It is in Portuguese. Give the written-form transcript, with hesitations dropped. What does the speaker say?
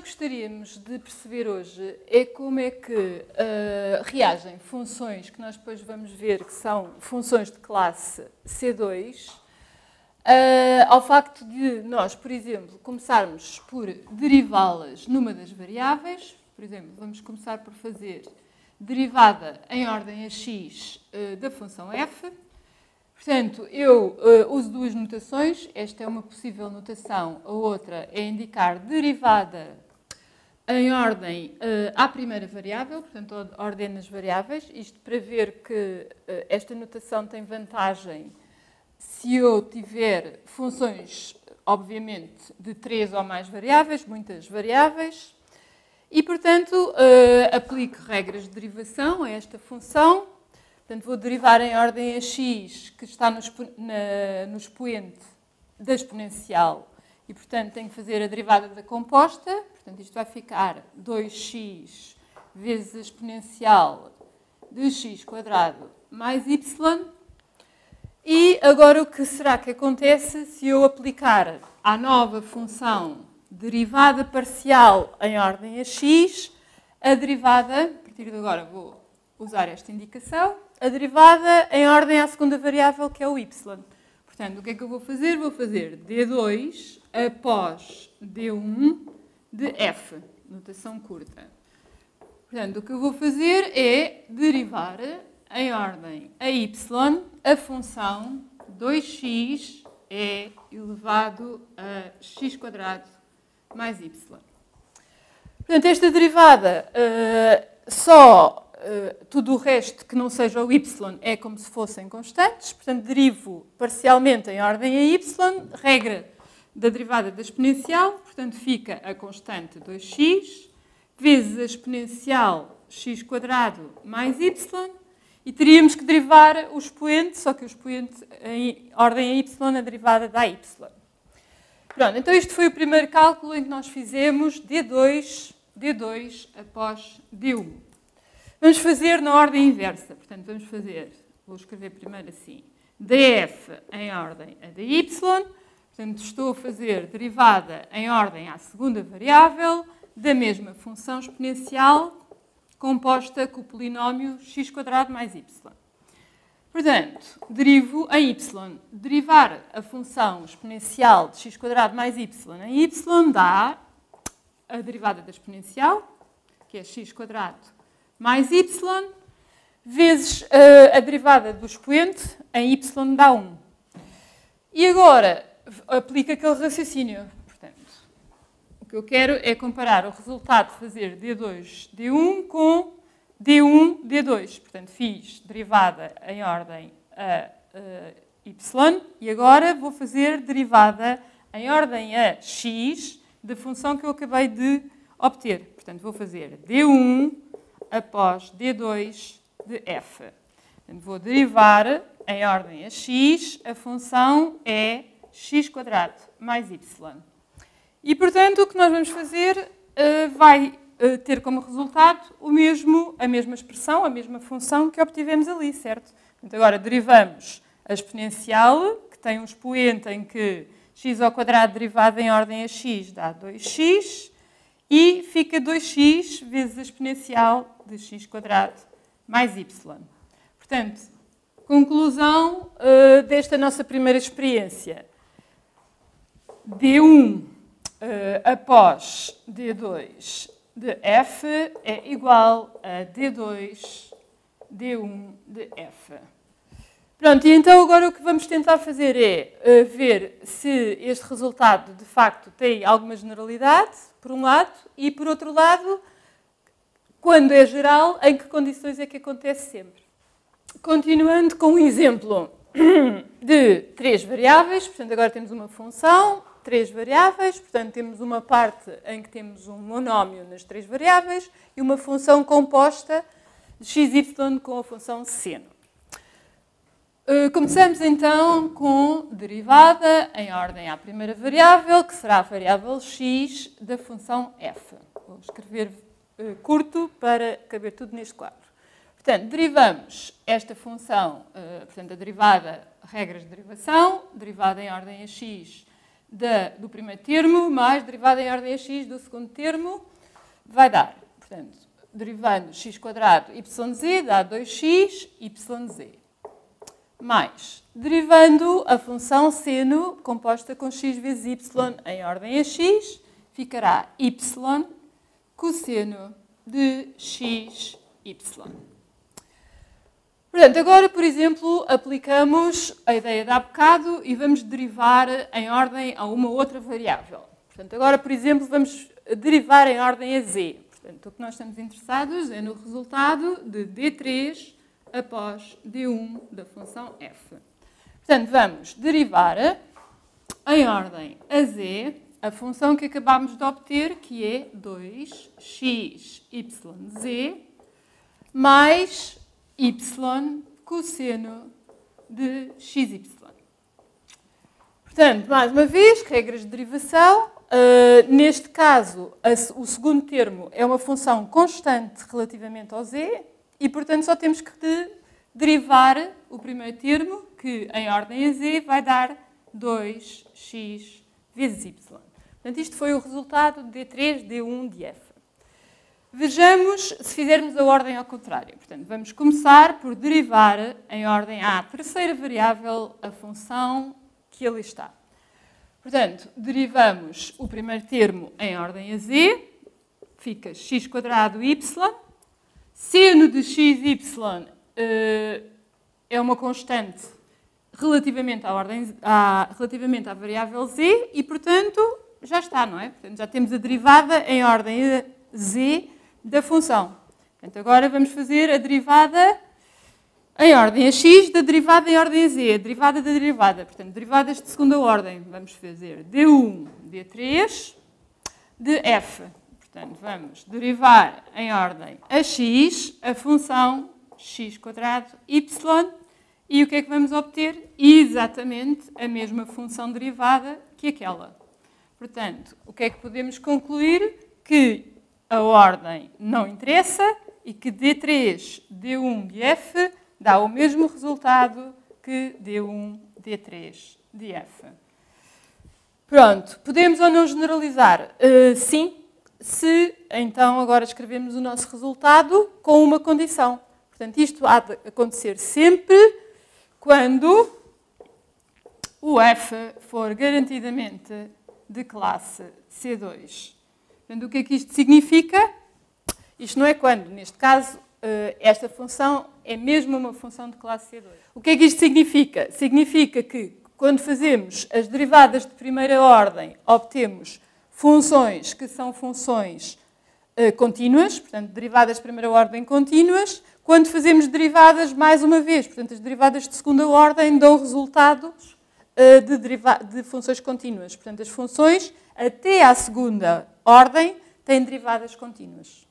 gostaríamos de perceber hoje é como é que reagem funções que nós depois vamos ver que são funções de classe C2 ao facto de nós, por exemplo, começarmos por derivá-las numa das variáveis. Por exemplo, vamos começar por fazer derivada em ordem a x da função f. Portanto, eu uso duas notações. Esta é uma possível notação, a outra é indicar derivada em ordem à primeira variável, portanto, ordeno as variáveis. Isto para ver que esta notação tem vantagem se eu tiver funções, obviamente, de 3 ou mais variáveis, muitas variáveis, e, portanto, aplico regras de derivação a esta função. Portanto, vou derivar em ordem a x, que está no expoente da exponencial, e, portanto, tenho que fazer a derivada da composta. Portanto, isto vai ficar 2x vezes a exponencial de x² mais y. E agora, o que será que acontece se eu aplicar à nova função derivada parcial em ordem a x, a derivada, a partir de agora vou usar esta indicação, a derivada em ordem à segunda variável, que é o y. Portanto, o que é que eu vou fazer? Vou fazer d2 após d1 de f, notação curta. Portanto, o que eu vou fazer é derivar em ordem a y a função 2x é elevado a x² mais y. Portanto, esta derivada, tudo o resto que não seja o y é como se fossem constantes. Portanto, derivo parcialmente em ordem a y, regra da derivada da exponencial. Portanto, fica a constante 2x vezes a exponencial x² mais y. E teríamos que derivar o expoente, só que o expoente em ordem a y, a derivada dá y. Pronto, então este foi o primeiro cálculo em que nós fizemos d2 após d1. Vamos fazer na ordem inversa. Portanto, vou escrever primeiro assim, df em ordem a dy. Portanto, estou a fazer derivada em ordem à segunda variável da mesma função exponencial composta com o polinómio x² mais y. Portanto, derivo em y. Derivar a função exponencial de x² mais y em y dá a derivada da exponencial, que é x² mais y, vezes a derivada do expoente em y dá 1. E agora, aplica aquele raciocínio. O que eu quero é comparar o resultado de fazer d2, d1 com d1, d2. Portanto, fiz derivada em ordem a y e agora vou fazer derivada em ordem a x da função que eu acabei de obter. Portanto, vou fazer d1 após d2 de f. Portanto, vou derivar em ordem a x, a função é x² mais y. E, portanto, o que nós vamos fazer vai ter como resultado a mesma expressão, a mesma função que obtivemos ali, certo? Portanto, agora derivamos a exponencial, que tem um expoente em que x² derivado em ordem a x dá 2x, e fica 2x vezes a exponencial de x² mais y. Portanto, conclusão desta nossa primeira experiência. D1 após D2 de f é igual a D2, D1 de f. Pronto, e então agora o que vamos tentar fazer é ver se este resultado de facto tem alguma generalidade, por um lado, e por outro lado, quando é geral, em que condições é que acontece sempre. Continuando com um exemplo de 3 variáveis, portanto agora temos uma função, 3 variáveis, portanto temos uma parte em que temos um monómio nas 3 variáveis e uma função composta de xy com a função seno. Começamos então com derivada em ordem à primeira variável, que será a variável x da função f. Vou escrever curto para caber tudo neste quadro. Portanto, derivamos esta função, portanto, a derivada, regras de derivação, derivada em ordem a x do primeiro termo mais derivada em ordem a x do segundo termo vai dar, portanto, derivando x² yz dá 2x yz. Mais, derivando a função seno composta com x vezes y em ordem a x, ficará y cosseno de x, y. Portanto, agora, por exemplo, aplicamos a ideia de há bocado e vamos derivar em ordem a uma outra variável. Portanto, agora, por exemplo, vamos derivar em ordem a z. Portanto, o que nós estamos interessados é no resultado de d3 após d1 da função f. Portanto, vamos derivar em ordem a z a função que acabámos de obter, que é 2x yz mais y cosseno de xy. Portanto, mais uma vez, regras de derivação. Neste caso, o segundo termo é uma função constante relativamente ao z e, portanto, só temos que derivar o primeiro termo, que em ordem a z vai dar 2x vezes y. Portanto, isto foi o resultado de D3, D1 de f. Vejamos se fizermos a ordem ao contrário. Portanto, vamos começar por derivar em ordem à terceira variável a função que ali está. Portanto, derivamos o primeiro termo em ordem a z, fica x² y, seno de xy é uma constante relativamente à variável z e, portanto, já está, não é? Portanto, já temos a derivada em ordem a z da função. Portanto, agora vamos fazer a derivada em ordem a x da derivada em ordem a z, a derivada da derivada. Portanto, derivadas de segunda ordem. Vamos fazer d1, d3, de f. Portanto, vamos derivar em ordem a x a função x² y e o que é que vamos obter? Exatamente a mesma função derivada que aquela. Portanto, o que é que podemos concluir? Que a ordem não interessa e que D3, D1 de f dá o mesmo resultado que D1, D3 de f. Pronto, podemos ou não generalizar? Sim, se então agora escrevemos o nosso resultado com uma condição. Portanto, isto há de acontecer sempre quando o f for garantidamente de classe C2. Portanto, o que é que isto significa? Isto não é quando, neste caso, esta função é mesmo uma função de classe C2. O que é que isto significa? Significa que, quando fazemos as derivadas de primeira ordem, obtemos funções que são funções contínuas, portanto, derivadas de primeira ordem contínuas. Quando fazemos derivadas, mais uma vez, portanto, as derivadas de segunda ordem dão resultados de funções contínuas. Portanto, as funções até à segunda ordem têm derivadas contínuas.